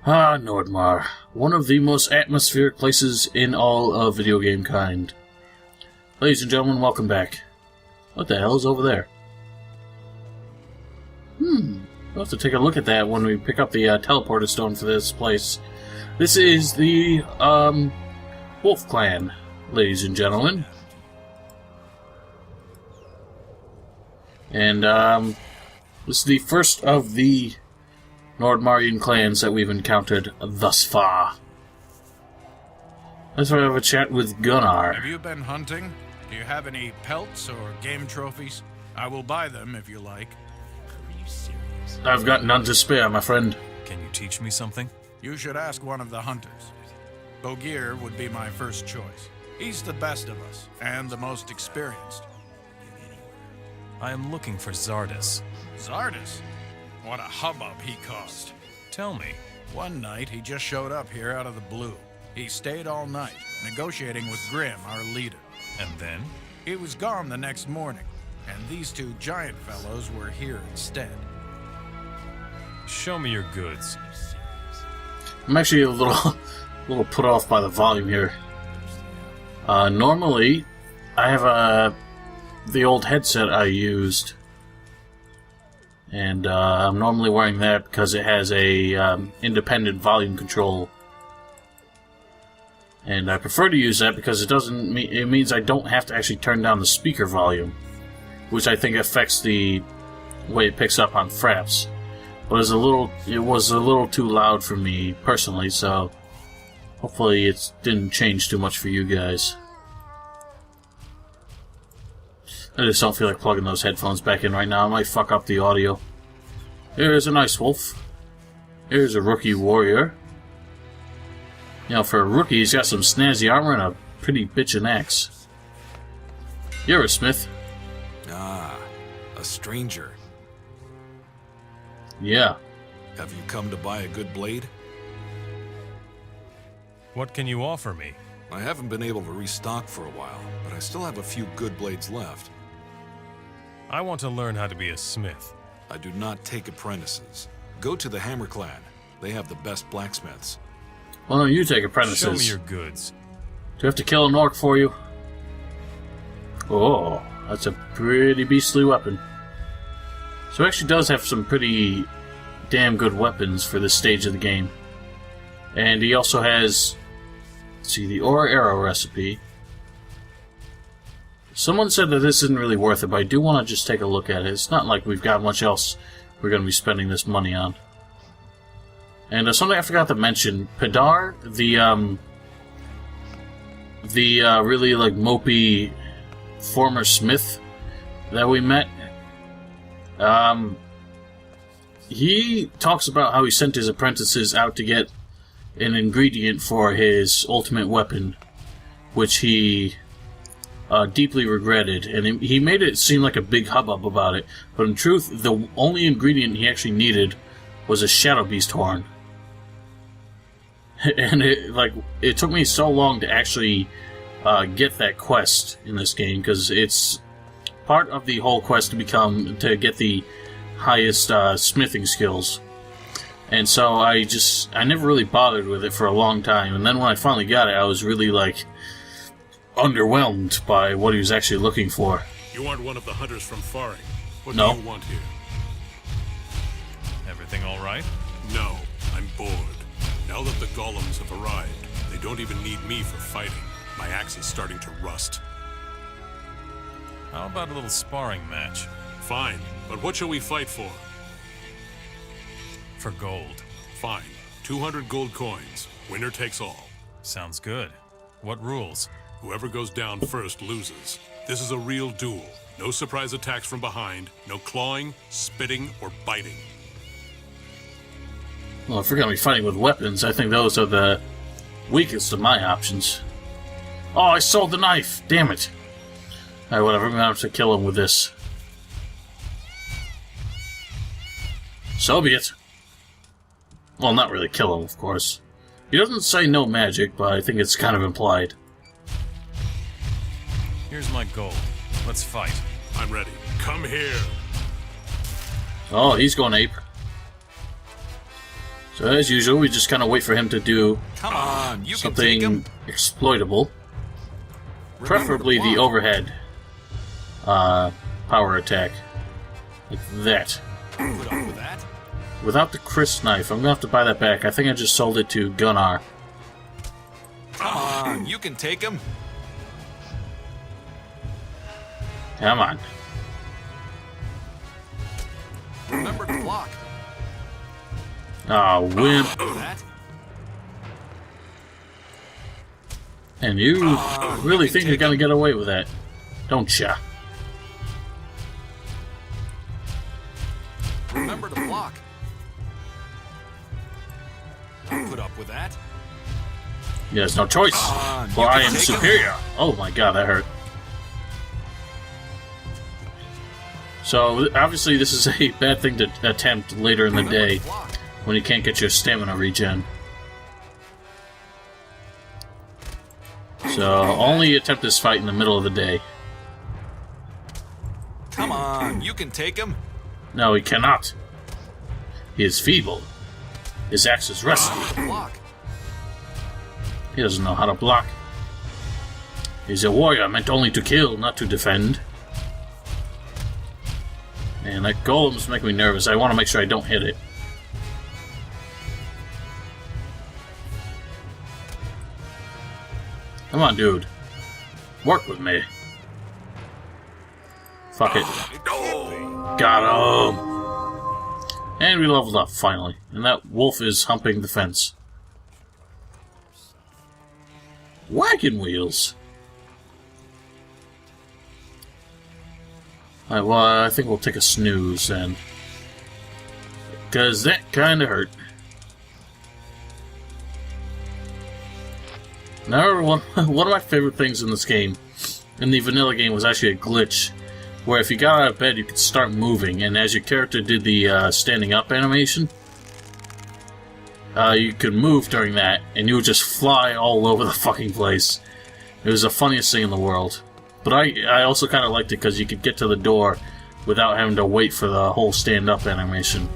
Ah, Nordmar. One of the most atmospheric places in all of video game kind. Ladies and gentlemen, welcome back. What the hell is over there? We'll have to take a look at that when we pick up the teleporter stone for this place. This is the, Wolf Clan, ladies and gentlemen. And, this is the first of the Nordmarian clans that we've encountered thus far. Let's have a chat with Gunnar. Have you been hunting? Do you have any pelts or game trophies? I will buy them if you like. Are you serious? I've got none to spare, my friend. Can you teach me something? You should ask one of the hunters. Bogir would be my first choice. He's the best of us, and the most experienced. I am looking for Zardus. Zardus? What a hubbub he caused. Tell me. One night, he just showed up here out of the blue. He stayed all night, negotiating with Grim, our leader. And then? He was gone the next morning, and these two giant fellows were here instead. Show me your goods. I'm actually a little put off by the volume here. Normally, I have the old headset I used, and I'm normally wearing that because it has a independent volume control, and I prefer to use that because it means I don't have to actually turn down the speaker volume, which I think affects the way it picks up on fraps. But it was a little too loud for me personally, so hopefully it didn't change too much for you guys. I just don't feel like plugging those headphones back in right now. I might fuck up the audio. Here's a nice wolf. Here's a rookie warrior. You know, for a rookie, he's got some snazzy armor and a pretty bitchin' axe. You're a smith. Ah, a stranger. Yeah. Have you come to buy a good blade? What can you offer me? I haven't been able to restock for a while, but I still have a few good blades left. I want to learn how to be a smith. I do not take apprentices. Go to the Hammer Clan. They have the best blacksmiths. Why don't you take apprentices? Show me your goods. Do I have to kill an orc for you? Oh, that's a pretty beastly weapon. So he actually does have some pretty damn good weapons for this stage of the game. And he also has, let's see, the ore arrow recipe. Someone said that this isn't really worth it, but I do want to just take a look at it. It's not like we've got much else we're going to be spending this money on. And something I forgot to mention, Padar, the really like mopey former smith that we met, he talks about how he sent his apprentices out to get an ingredient for his ultimate weapon, which he deeply regretted, and he made it seem like a big hubbub about it, but in truth, the only ingredient he actually needed was a shadow beast horn. And it took me so long to actually get that quest in this game, because it's part of the whole quest to get the highest smithing skills. And so I never really bothered with it for a long time, and then when I finally got it, I was really underwhelmed by what he was actually looking for. You aren't one of the hunters from Faring. What No. do you want here? Everything all right? No, I'm bored. Now that the golems have arrived, they don't even need me for fighting. My axe is starting to rust. How about a little sparring match? Fine, but what shall we fight for? For gold. Fine, 200 gold coins. Winner takes all. Sounds good. What rules? Whoever goes down first loses. This is a real duel. No surprise attacks from behind, no clawing, spitting, or biting. Well, if we're going to be fighting with weapons, I think those are the weakest of my options. Oh, I sold the knife! Damn it! Alright, whatever, I'm going to have to kill him with this. So be it. Well, not really kill him, of course. He doesn't say no magic, but I think it's kind of implied. Here's my gold. Let's fight. I'm ready. Come here. Oh, he's going ape. So as usual, we just kind of wait for him to do Come on, you can take him. something exploitable. Preferably the overhead power attack. Like that. Put up with that. Without the Chris knife, I'm gonna have to buy that back. I think I just sold it to Gunnar. Come on, you can take him. Come on. Remember to block. Ah, wimp. That. And you really think you're gonna get away with that, don't ya? Remember to block. Put up with that. He has no choice, for I am take him. superior. Oh my god, that hurt. So, obviously this is a bad thing to attempt later in the day, when you can't get your stamina regen. So, only attempt this fight in the middle of the day. Come on, you can take him. No, he cannot. He is feeble. His axe is rusty. Block. He doesn't know how to block. He's a warrior meant only to kill, not to defend. And that golem's making me nervous. I want to make sure I don't hit it. Come on, dude. Work with me. Fuck it. Got him! And we leveled up, finally. And that wolf is humping the fence. Wagon wheels! Alright, well, I think we'll take a snooze then. Because that kinda hurt. Now, one of my favorite things in this game, in the vanilla game, was actually a glitch. Where if you got out of bed, you could start moving, and as your character did the standing up animation, you could move during that, and you would just fly all over the fucking place. It was the funniest thing in the world. But I also kind of liked it because you could get to the door without having to wait for the whole stand-up animation.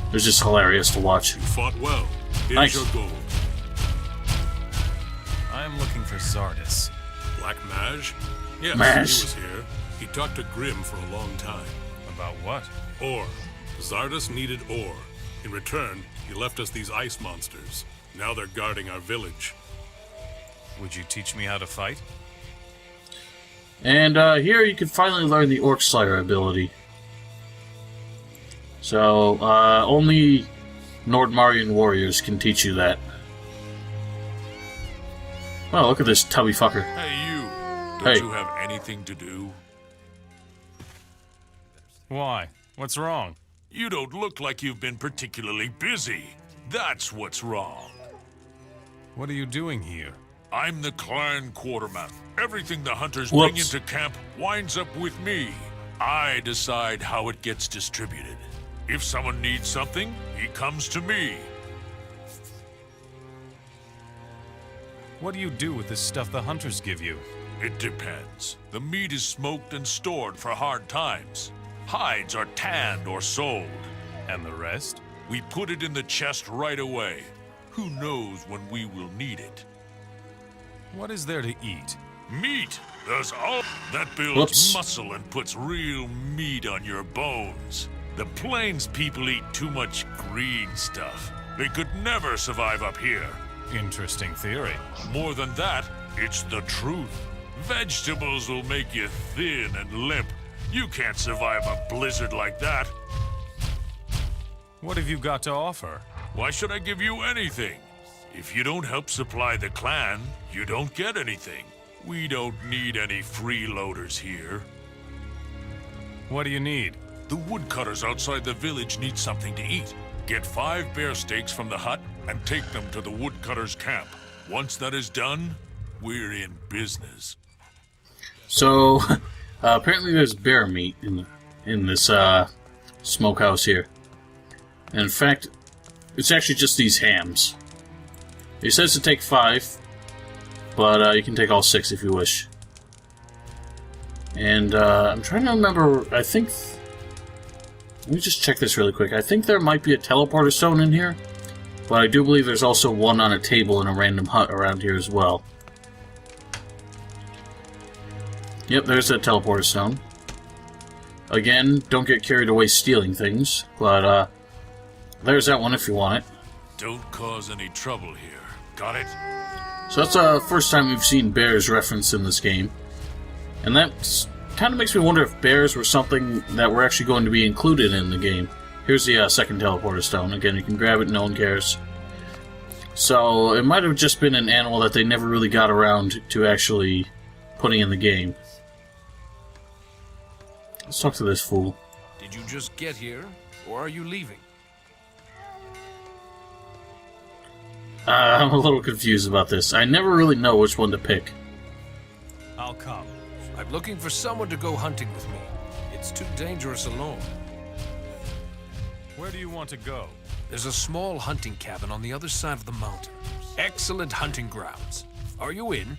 It was just hilarious to watch. You fought well. Here's Nice. your gold. I am looking for Zardis. Black Mage? Yes, Mage. he was here. He talked to Grim for a long time. About what? Ore. Zardus needed ore. In return, he left us these ice monsters. Now they're guarding our village. Would you teach me how to fight? And here you can finally learn the Orc Slayer ability. So, only Nordmarian warriors can teach you that. Oh, look at this tubby fucker. Hey, you. Don't Hey. you have anything to do? Why? What's wrong? You don't look like you've been particularly busy. That's what's wrong. What are you doing here? I'm the clan quartermaster. Everything the hunters Whoops. bring into camp winds up with me. I decide how it gets distributed. If someone needs something, he comes to me. What do you do with the stuff the hunters give you? It depends. The meat is smoked and stored for hard times. Hides are tanned or sold. And the rest? We put it in the chest right away. Who knows when we will need it? What is there to eat? Meat does all that builds Whoops. muscle and puts real meat on your bones. The plains people eat too much green stuff. They could never survive up here. Interesting theory. More than that, it's the truth. Vegetables will make you thin and limp. You can't survive a blizzard like that. What have you got to offer? Why should I give you anything? If you don't help supply the clan, you don't get anything. We don't need any freeloaders here. What do you need? The woodcutters outside the village need something to eat. Get 5 bear steaks from the hut and take them to the woodcutters' camp. Once that is done, we're in business. So, apparently there's bear meat in this smokehouse here. And in fact, it's actually just these hams. He says to take 5, but you can take all 6 if you wish. And I'm trying to remember, I think... Let me just check this really quick. I think there might be a teleporter stone in here. But I do believe there's also one on a table in a random hut around here as well. Yep, there's that teleporter stone. Again, don't get carried away stealing things, but there's that one if you want it. Don't cause any trouble here. Got it? So that's the first time we've seen bears referenced in this game. And that kind of makes me wonder if bears were something that were actually going to be included in the game. Here's the second teleporter stone. Again, you can grab it, no one cares. So, it might have just been an animal that they never really got around to actually putting in the game. Let's talk to this fool. Did you just get here, or are you leaving? I'm a little confused about this. I never really know which one to pick. I'll come. I'm looking for someone to go hunting with me. It's too dangerous alone. Where do you want to go? There's a small hunting cabin on the other side of the mountain. Excellent hunting grounds. Are you in?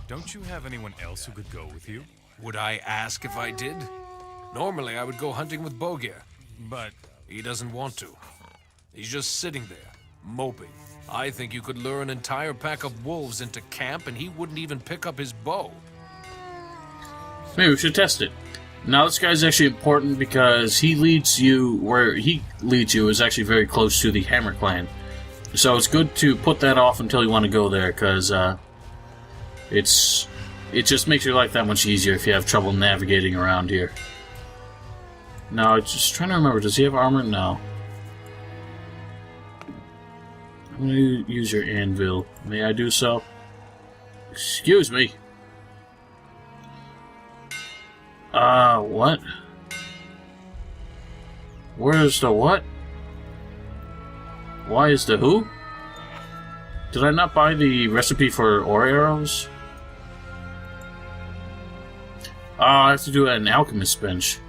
Don't you have anyone else who could go with you? Would I ask if I did? Normally, I would go hunting with Bogier. But He doesn't want to. He's just sitting there, moping. I think you could lure an entire pack of wolves into camp and he wouldn't even pick up his bow. Maybe we should test it. Now this guy's actually important because he leads you, where he leads you is actually very close to the Hammer Clan. So it's good to put that off until you want to go there, because it just makes your life that much easier if you have trouble navigating around here. Now, I'm just trying to remember, does he have armor? No. I'm going to use your anvil. May I do so? Excuse me. What? Where's the what? Why is the who? Did I not buy the recipe for ore arrows? I have to do it at an alchemist's bench.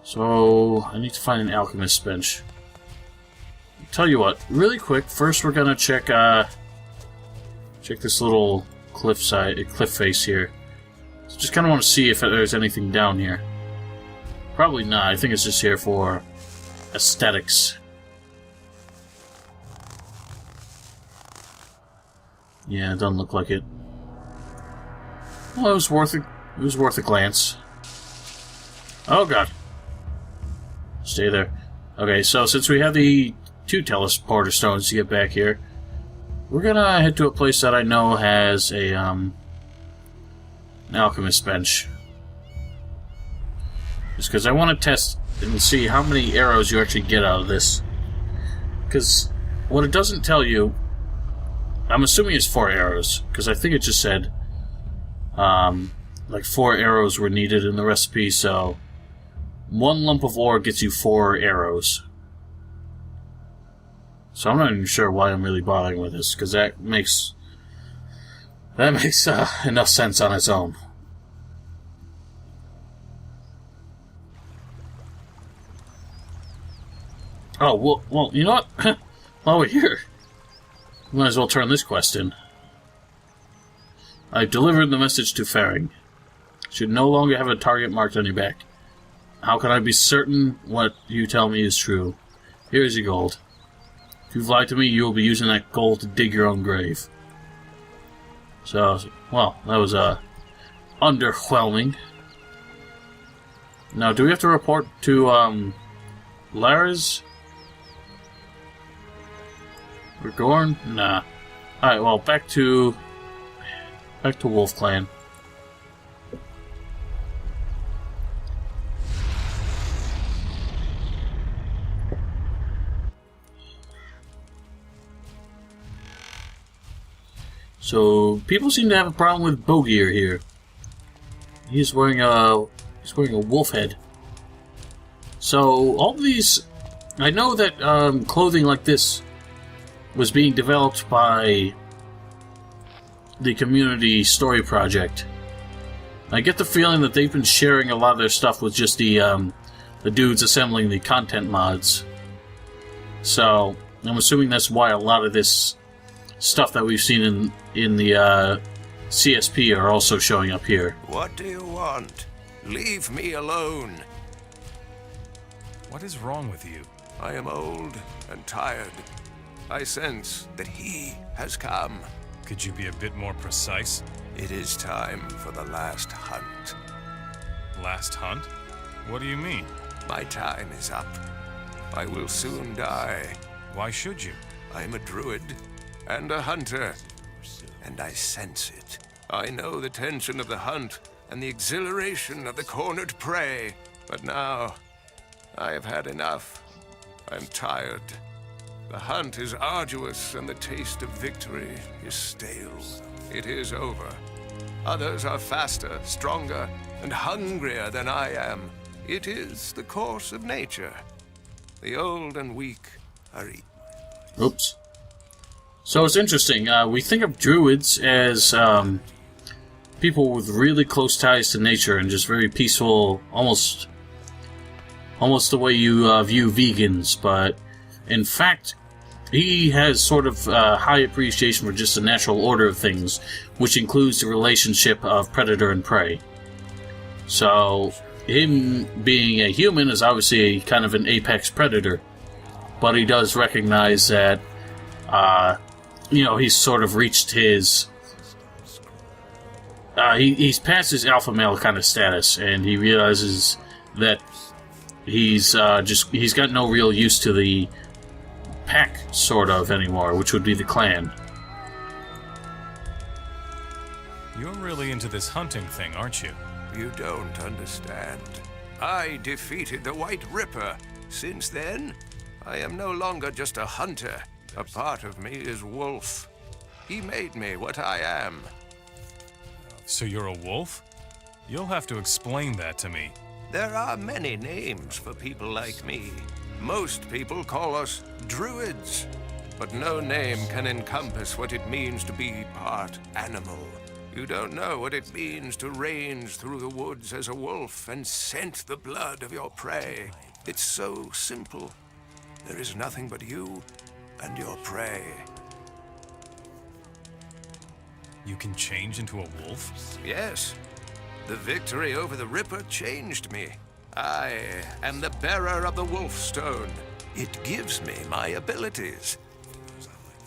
So, I need to find an alchemist's bench. Tell you what, really quick, first we're gonna check this little cliff face here. So just kind of want to see if there's anything down here. Probably not. I think it's just here for aesthetics. Yeah, it doesn't look like it. Well, it was worth it. It was worth a glance. Oh god. Stay there. Okay, so since we have the 2 teleporter stones to get back here, we're gonna head to a place that I know has a an alchemist bench. Just because I want to test and see how many arrows you actually get out of this. Because what it doesn't tell you, I'm assuming it's 4 arrows, because I think it just said like 4 arrows were needed in the recipe, so 1 lump of ore gets you 4 arrows. So I'm not even sure why I'm really bothering with this, because that makes enough sense on its own. Oh, well, you know what? While we're here, might as well turn this quest in. I've delivered the message to Faring. Should no longer have a target marked on your back. How can I be certain what you tell me is true? Here's your gold. If you've lied to me, you will be using that gold to dig your own grave. So, well, that was underwhelming. Now, do we have to report to Lara's? Or Gorn? Nah. Alright, well, back to Wolf Clan. So people seem to have a problem with Bogier here. He's wearing a wolf head. So all of these, I know that clothing like this was being developed by the community story project. I get the feeling that they've been sharing a lot of their stuff with just the dudes assembling the content mods. So I'm assuming that's why a lot of this stuff that we've seen in the CSP are also showing up here. What do you want? Leave me alone. What is wrong with you? I am old and tired. I sense that he has come. Could you be a bit more precise? It is time for the last hunt. Last hunt? What do you mean? My time is up. I will soon die. Why should you? I'm a druid and a hunter, and I sense it. I know the tension of the hunt and the exhilaration of the cornered prey, but now I have had enough. I'm tired. The hunt is arduous and the taste of victory is stale. It is over. Others are faster, stronger, and hungrier than I am. It is the course of nature. The old and weak are eaten. Oops. So it's interesting. We think of druids as people with really close ties to nature and just very peaceful, almost the way you view vegans. But in fact, he has sort of high appreciation for just the natural order of things, which includes the relationship of predator and prey. So him being a human is obviously kind of an apex predator, but he does recognize that, he's sort of reached his... he's past his alpha male kind of status, and he realizes that he's got no real use to the pack, sort of, anymore, which would be the clan. You're really into this hunting thing, aren't you? You don't understand. I defeated the White Ripper. Since then, I am no longer just a hunter. A part of me is wolf. He made me what I am. So you're a wolf? You'll have to explain that to me. There are many names for people like me. Most people call us druids, but no name can encompass what it means to be part animal. You don't know what it means to range through the woods as a wolf and scent the blood of your prey. It's so simple. There is nothing but you and your prey. You can change into a wolf? Yes. The victory over the Ripper changed me. I am the bearer of the Wolf Stone. It gives me my abilities.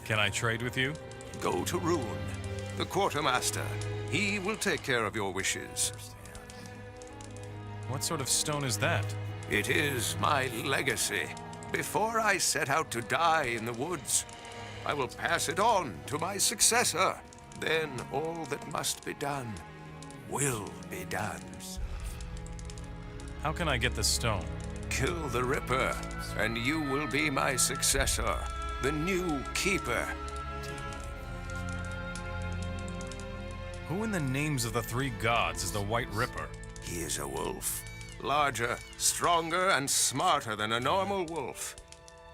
Can I trade with you? Go to Rune, the quartermaster. He will take care of your wishes. What sort of stone is that? It is my legacy. Before I set out to die in the woods, I will pass it on to my successor. Then all that must be done will be done. How can I get the stone? Kill the Ripper, and you will be my successor, the new Keeper. Who in the names of the three gods is the White Ripper? He is a wolf. Larger, stronger, and smarter than a normal wolf.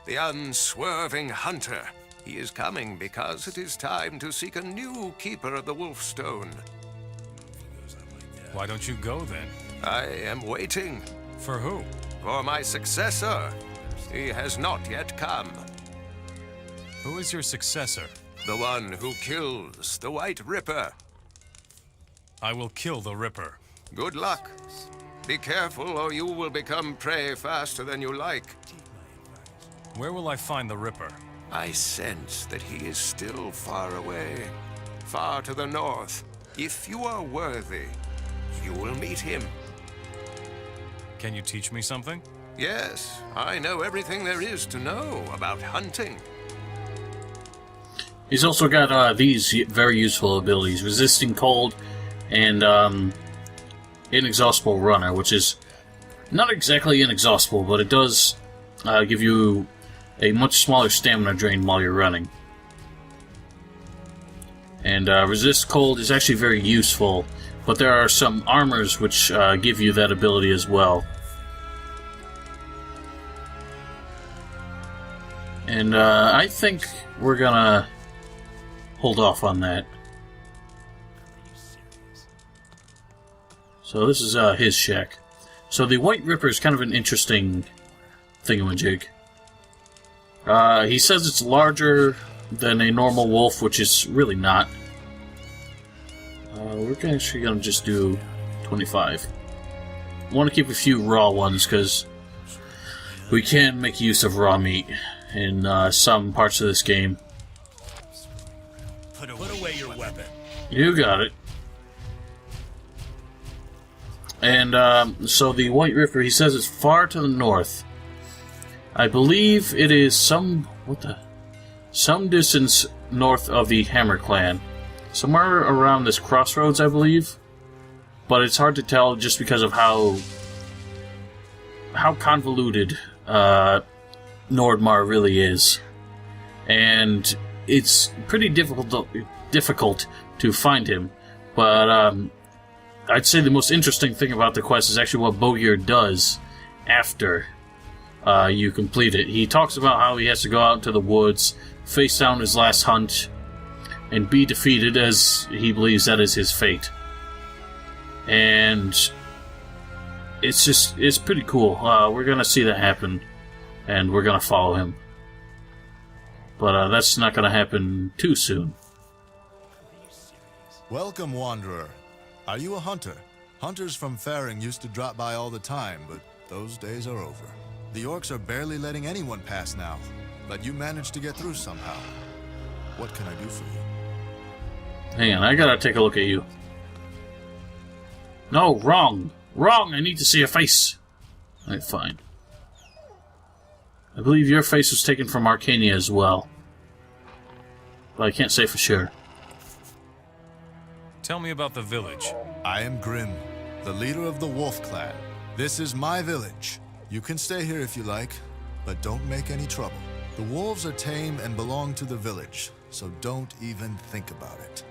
The unswerving hunter. He is coming because it is time to seek a new keeper of the Wolf Stone. Why don't you go then? I am waiting. For who? For my successor. He has not yet come. Who is your successor? The one who kills the White Ripper. I will kill the Ripper. Good luck. Be careful or you will become prey faster than you like. Where will I find the Ripper? I sense that he is still far away, far to the north. If you are worthy, you will meet him. Can you teach me something? Yes, I know everything there is to know about hunting. He's also got these very useful abilities: Resisting Cold and Inexhaustible Runner, which is not exactly inexhaustible, but it does give you a much smaller stamina drain while you're running. And Resist Cold is actually very useful, but there are some armors which give you that ability as well. And I think we're gonna hold off on that. So this is his shack. So the White Ripper is kind of an interesting thingamajig. He says it's larger than a normal wolf, which is really not. We're actually going to just do 25. want to keep a few raw ones because we can make use of raw meat in some parts of this game. Put away your weapon. You got it. And so the White River, he says, is far to the north. I believe it is some distance north of the Hammer Clan. Somewhere around this crossroads, I believe. But it's hard to tell just because of how convoluted Nordmar really is. And it's pretty difficult to find him. But I'd say the most interesting thing about the quest is actually what Bogir does after you complete it. He talks about how he has to go out into the woods, face down his last hunt, and be defeated, as he believes that is his fate. And it's pretty cool. We're gonna see that happen, and we're gonna follow him. But that's not gonna happen too soon. Welcome, Wanderer. Are you a hunter? Hunters from Faring used to drop by all the time, but those days are over. The orcs are barely letting anyone pass now, but you managed to get through somehow. What can I do for you? Hang on, I gotta take a look at you. No, wrong! Wrong! I need to see a face! Alright, fine. I believe your face was taken from Arcania as well. But I can't say for sure. Tell me about the village. I am Grim, the leader of the Wolf Clan. This is my village. You can stay here if you like, but don't make any trouble. The wolves are tame and belong to the village, so don't even think about it.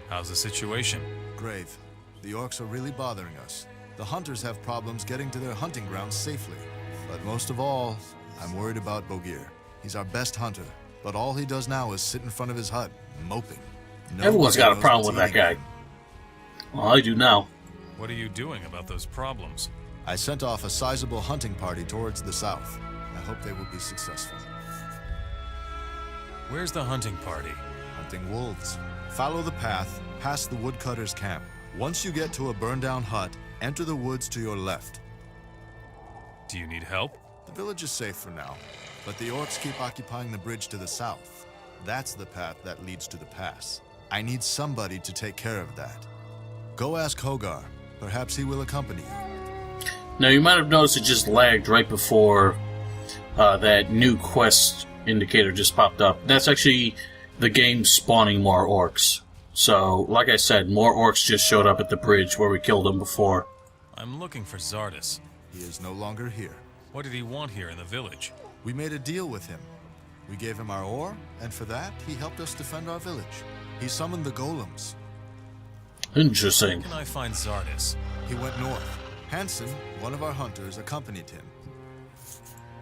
How's the situation? Grave. The orcs are really bothering us. The hunters have problems getting to their hunting grounds safely. But most of all, I'm worried about Bogir. He's our best hunter, but all he does now is sit in front of his hut, moping. Everyone's got a knows problem with what's that guy. eating him. Well, I do now. What are you doing about those problems? I sent off a sizable hunting party towards the south. I hope they will be successful. Where's the hunting party? Hunting wolves. Follow the path past the woodcutters' camp. Once you get to a burned-down hut, enter the woods to your left. Do you need help? The village is safe for now, but the orcs keep occupying the bridge to the south. That's the path that leads to the pass. I need somebody to take care of that. Go ask Hogar. Perhaps he will accompany you. Now, you might have noticed it just lagged right before that new quest indicator just popped up. That's actually the game spawning more orcs. So, like I said, more orcs just showed up at the bridge where we killed them before. I'm looking for Zardis. He is no longer here. What did he want here in the village? We made a deal with him. We gave him our ore, and for that, he helped us defend our village. He summoned the golems. Interesting. Where can I find Zardis? He went north. Hansen, one of our hunters, accompanied him.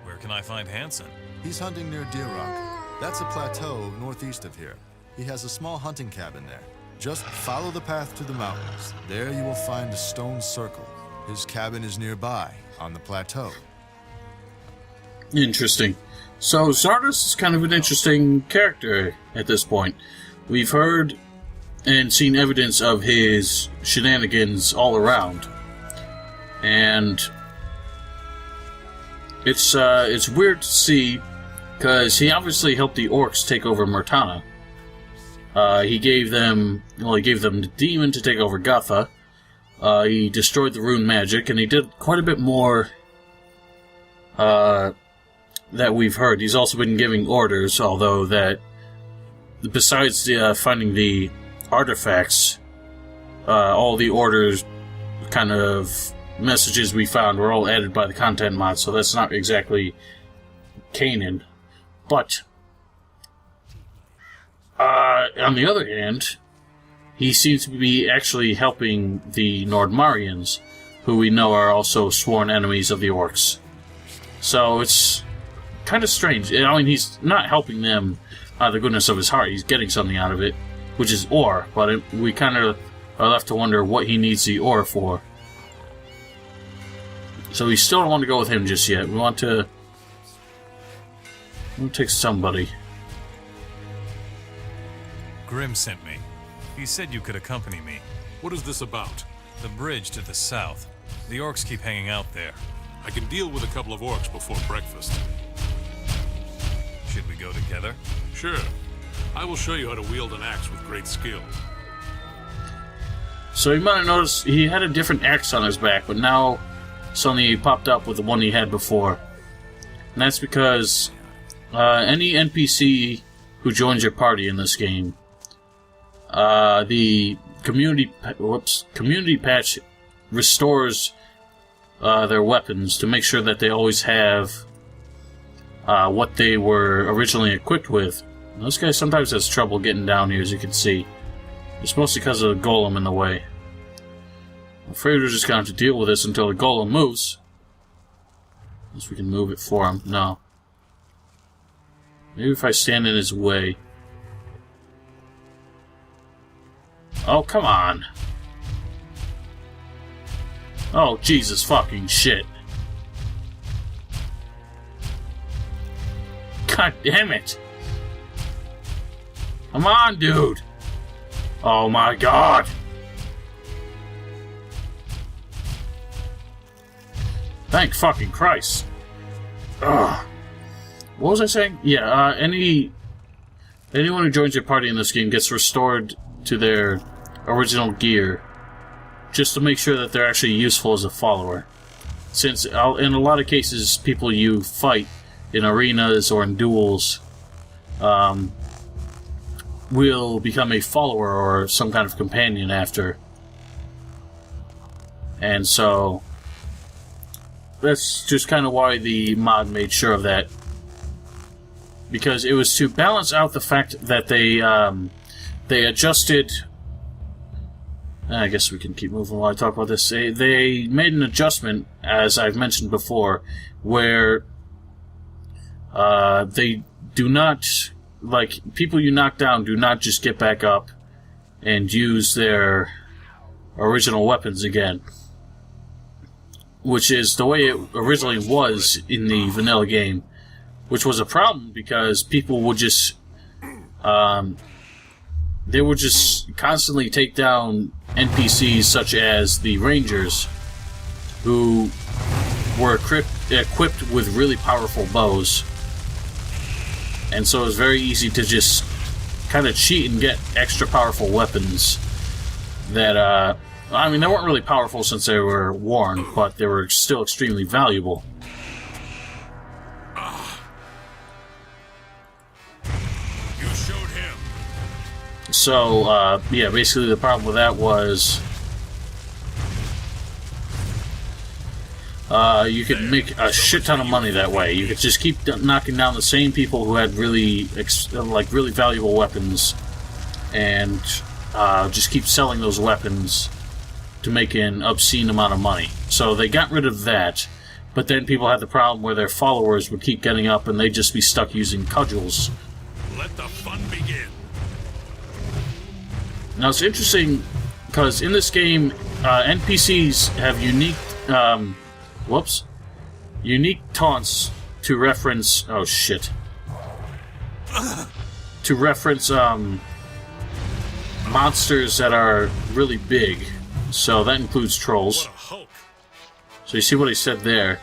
Where can I find Hansen? He's hunting near Deer Rock. That's a plateau northeast of here. He has a small hunting cabin there. Just follow the path to the mountains. There you will find a stone circle. His cabin is nearby, on the plateau. Interesting. So, Zardis is kind of an interesting character at this point. We've heard and seen evidence of his shenanigans all around. And it's weird to see, because he obviously helped the orcs take over Murtana. He gave them the demon to take over Gotha. He destroyed the rune magic, and he did quite a bit more that we've heard. He's also been giving orders, although that, besides finding the artifacts, all the orders kind of messages we found were all added by the content mod, so that's not exactly canon. But on the other hand, he seems to be actually helping the Nordmarians, who we know are also sworn enemies of the orcs. So it's kind of strange. I mean, he's not helping them out of the goodness of his heart. He's getting something out of it, which is ore, but we kind of are left to wonder what he needs the ore for. So we still don't want to go with him just yet. We want to take somebody. Grim sent me. He said you could accompany me. What is this about? The bridge to the south. The orcs keep hanging out there. I can deal with a couple of orcs before breakfast. Should we go together? Sure. I will show you how to wield an axe with great skill. So you might have noticed he had a different axe on his back, but now suddenly he popped up with the one he had before. And that's because any NPC who joins your party in this game, the community patch restores their weapons to make sure that they always have what they were originally equipped with. And this guy sometimes has trouble getting down here, as you can see. It's mostly because of the golem in the way. I'm afraid we're just going to have to deal with this until the golem moves. Unless we can move it for him. No. Maybe if I stand in his way. Oh, come on. Oh, Jesus fucking shit. God damn it. Come on, dude. Oh my god. Thank fucking Christ. Ugh. What was I saying? Yeah, anyone who joins your party in this game gets restored to their original gear, just to make sure that they're actually useful as a follower. Since, in a lot of cases, people you fight in arenas or in duels will become a follower or some kind of companion after. And so, that's just kind of why the mod made sure of that. Because it was to balance out the fact that they adjusted... I guess we can keep moving while I talk about this. They made an adjustment, as I've mentioned before, where they do not... Like, people you knock down do not just get back up and use their original weapons again. Which is the way it originally was in the vanilla game. Which was a problem because people would just... they would just constantly take down NPCs such as the Rangers, who were equipped with really powerful bows. And so it was very easy to just kind of cheat and get extra powerful weapons that, I mean, they weren't really powerful since they were worn, but they were still extremely valuable. You showed him. So, yeah, basically the problem with that was you could make a shit ton of money that way. You could just keep knocking down the same people who had really, really valuable weapons, and just keep selling those weapons to make an obscene amount of money. So they got rid of that, but then people had the problem where their followers would keep getting up and they'd just be stuck using cudgels. Let the fun begin. Now it's interesting because in this game, NPCs have unique, unique taunts to reference. Oh shit! To reference monsters that are really big. So that includes trolls. What a hulk. So you see what I said there.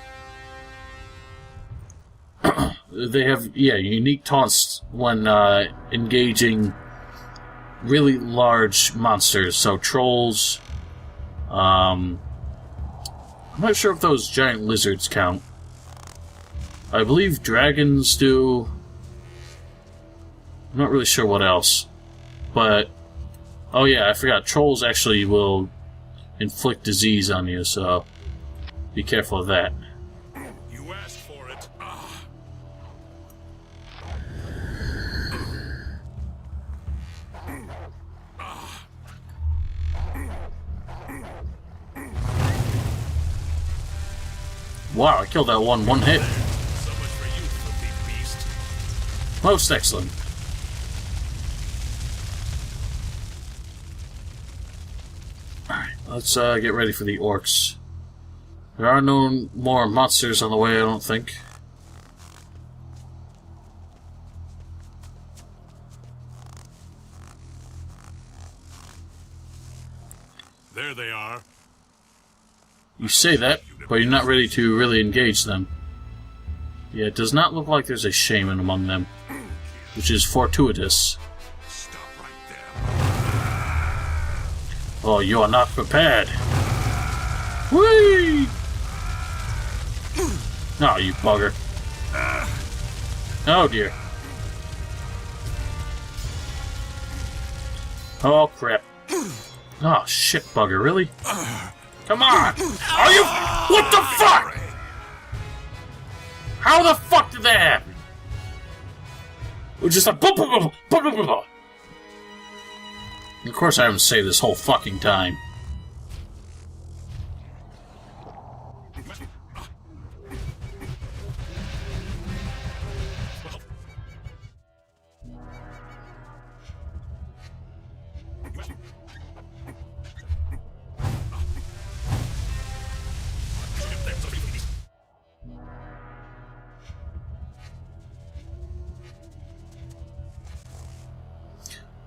They have, yeah, unique taunts when engaging really large monsters. So trolls. I'm not sure if those giant lizards count. I believe dragons do. I'm not really sure what else. But, oh yeah, I forgot. Trolls actually will inflict disease on you, so be careful of that. You asked for it. Wow, I killed that one hit. So much for you, filthy beast. Most excellent. Alright, let's get ready for the orcs. There are no more monsters on the way, I don't think. There they are. You say that, but you're not ready to really engage them. Yeah, it does not look like there's a shaman among them, which is fortuitous. Stop right there. Oh, you are not prepared. Whee! Oh, you bugger. Oh, dear. Oh, crap. Oh, shit, bugger, really? Come on! Are you... What the fuck?! How the fuck did that happen? It was just like... Boom, boom, boom, boom, boom, boom, boom. Of course I haven't saved this whole fucking time.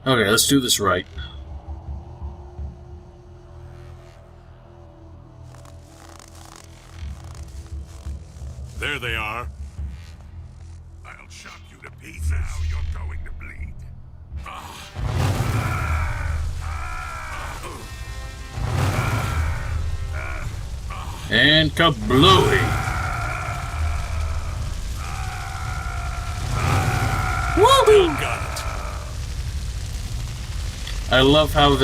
Okay, let's do this right. There they are. I'll chop you to pieces. Now you're going to bleed. And kablooey! Woohoo! Got it. I love how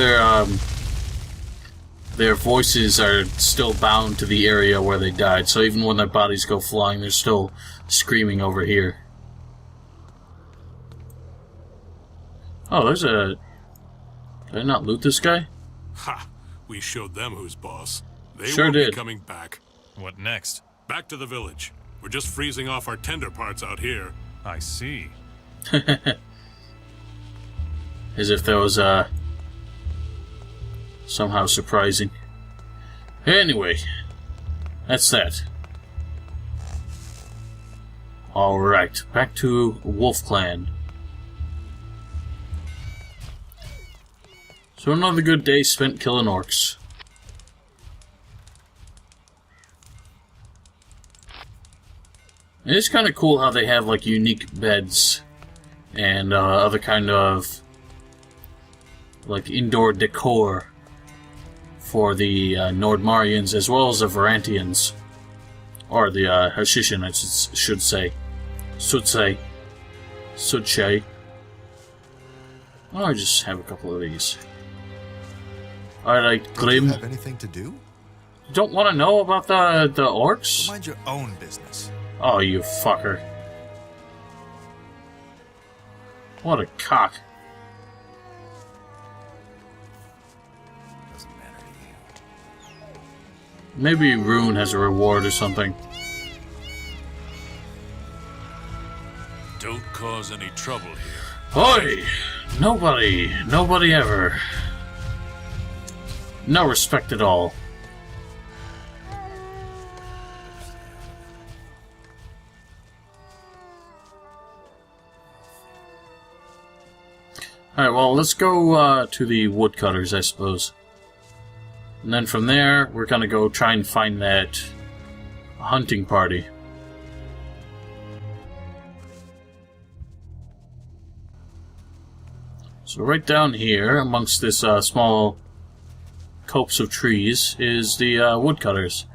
their voices are still bound to the area where they died, so even when their bodies go flying, they're still screaming over here. Oh, there's a... Did I not loot this guy? Ha! We showed them who's boss. They Sure won't did. be coming back. What next? Back to the village. We're just freezing off our tender parts out here. I see. As if that was, somehow surprising. Anyway, that's that. Alright, back to Wolf Clan. So another good day spent killing orcs. It's kind of cool how they have, like, unique beds and other kind of, like, indoor decor for the Nordmarians as well as the Varantians. Or the Hashishin, I should say. Should say. Oh, I just have a couple of these. Alright, Don't you Grim. have anything to do? You don't want to know about the orcs? Mind your own business. Oh, you fucker. What a cock. Doesn't matter to you. Maybe Rune has a reward or something. Don't cause any trouble here. Oi! Nobody ever. No respect at all. Alright, well, let's go to the woodcutters, I suppose. And then from there, we're gonna go try and find that hunting party. So right down here, amongst this small copse of trees, is the woodcutters.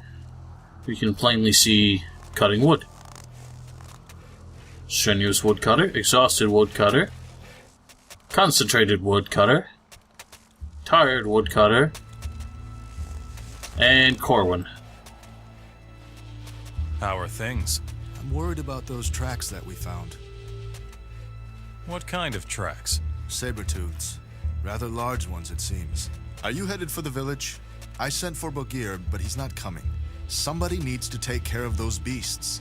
We can plainly see cutting wood. Strenuous woodcutter, exhausted woodcutter, concentrated woodcutter, tired woodcutter, and Corwin. How are things? I'm worried about those tracks that we found. What kind of tracks? Saber-tooths. Rather large ones, it seems. Are you headed for the village? I sent for Bogir, but he's not coming. Somebody needs to take care of those beasts.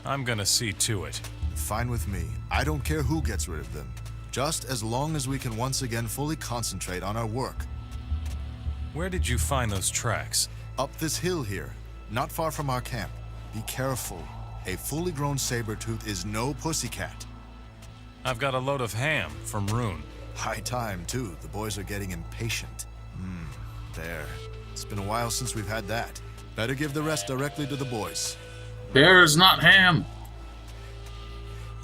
I'm gonna see to it. Fine with me. I don't care who gets rid of them. Just as long as we can once again fully concentrate on our work. Where did you find those tracks? Up this hill here, not far from our camp. Be careful. A fully grown saber-tooth is no pussycat. I've got a load of ham from Rune. High time, too. The boys are getting impatient. There. It's been a while since we've had that. Better give the rest directly to the boys. Bear is not ham.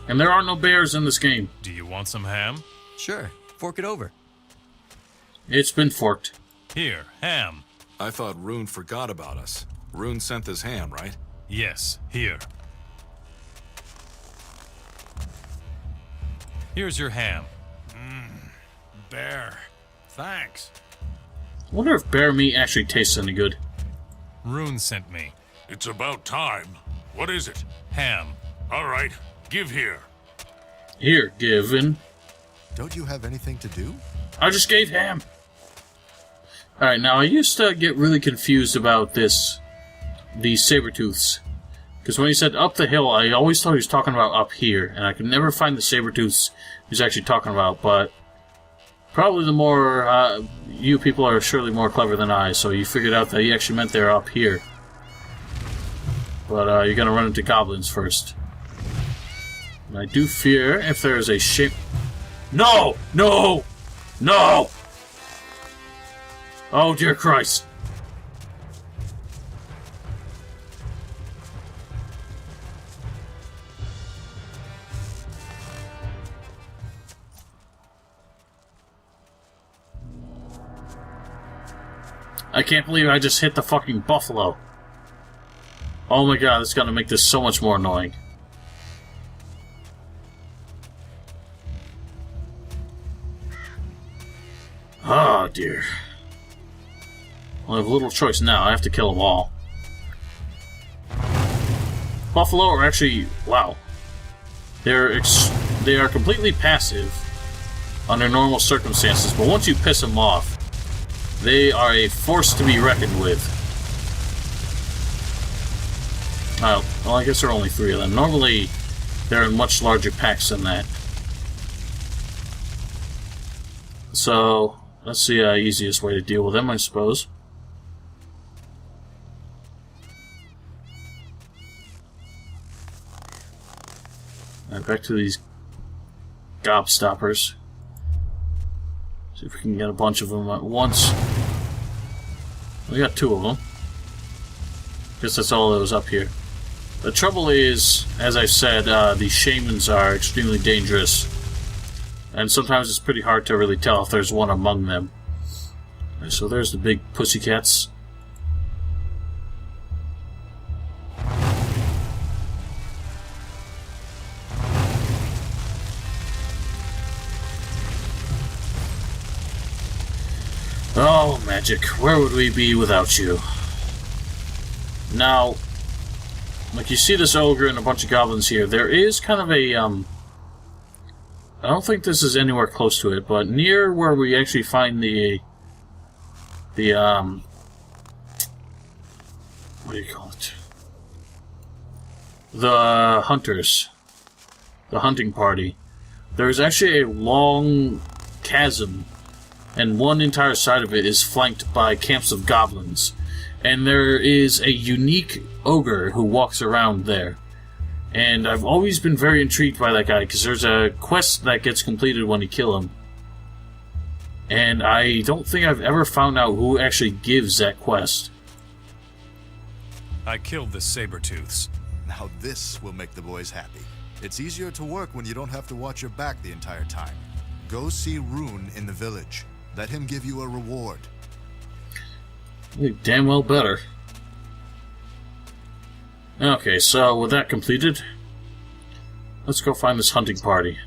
And there are no bears in this game. Do you want some ham? Sure, fork it over. It's been forked. Here, ham. I thought Rune forgot about us. Rune sent this ham, right? Yes, here. Here's your ham. Bear. Thanks. I wonder if bear meat actually tastes any good. Rune sent me. It's about time. What is it? Ham. All right, give here. Here, given. Don't you have anything to do? I just gave ham. Alright, now I used to get really confused about these saber-tooths. Because when he said up the hill, I always thought he was talking about up here, and I could never find the saber-tooths he was actually talking about, but probably the more, you people are surely more clever than I, so you figured out that he actually meant they're up here. But, you're gonna run into goblins first. And I do fear if there is a shape... No! No! No! Oh, dear Christ. I can't believe I just hit the fucking buffalo. Oh my god, it's gonna make this so much more annoying. Oh dear. I have little choice now. I have to kill them all. Buffalo are actually... wow. They are completely passive under normal circumstances, but once you piss them off, they are a force to be reckoned with. Oh, well, I guess there are only 3 of them. Normally, they're in much larger packs than that. So, that's the easiest way to deal with them, I suppose. Alright, back to these gobstoppers. See if we can get a bunch of them at once. We got 2 of them. Guess that's all that was up here. The trouble is, as I said, the shamans are extremely dangerous. And sometimes it's pretty hard to really tell if there's one among them. So there's the big pussycats. Oh, magic. Where would we be without you? Now, like you see this ogre and a bunch of goblins here, there is kind of a, I don't think this is anywhere close to it, but near where we actually find the what do you call it? The hunters. The hunting party. There's actually a long chasm, and one entire side of it is flanked by camps of goblins. And there is a unique ogre who walks around there. And I've always been very intrigued by that guy, because there's a quest that gets completed when you kill him. And I don't think I've ever found out who actually gives that quest. I killed the saber-tooths. Now this will make the boys happy. It's easier to work when you don't have to watch your back the entire time. Go see Rune in the village. Let him give you a reward. You damn well better. Okay, so with that completed, let's go find this hunting party.